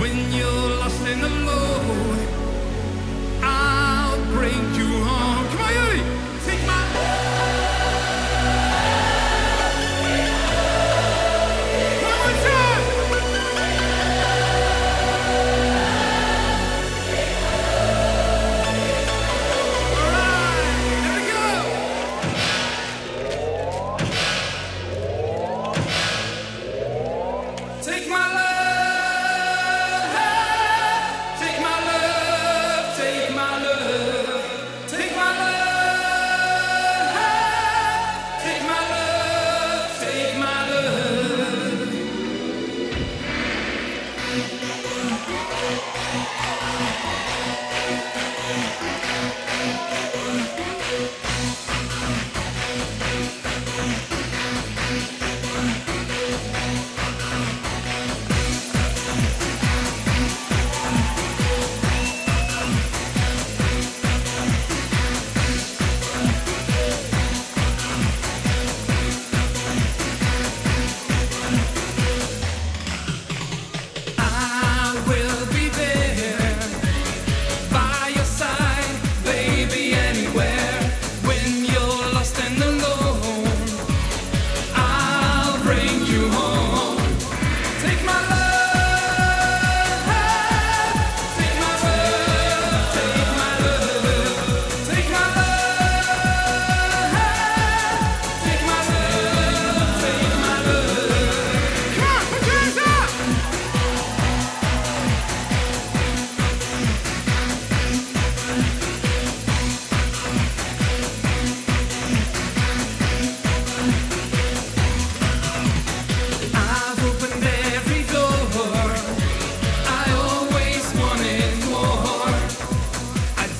when you're lost and alone. I'll bring you home. Come on, Yuri! Take my one more time! All right, here we go! Take my love.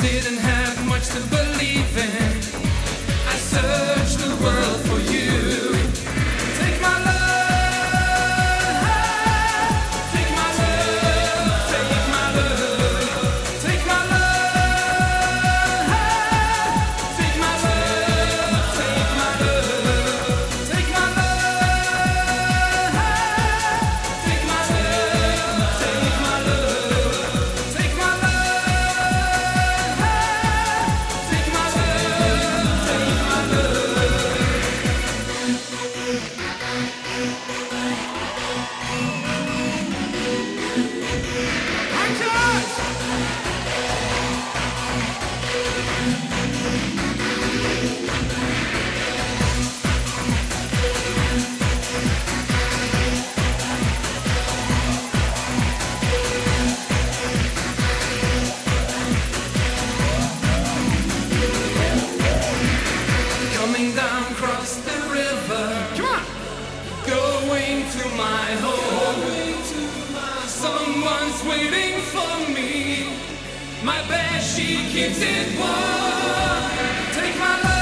Didn't have much to believe in. I searched the world for you. Take my love, take my love, take my love, take my love, take my love, take my love, take my love, take my love, take my love, take my love. Coming down across the river, come on, going to my home. Someone's waiting for me. My bed, she keeps it warm. Take my love.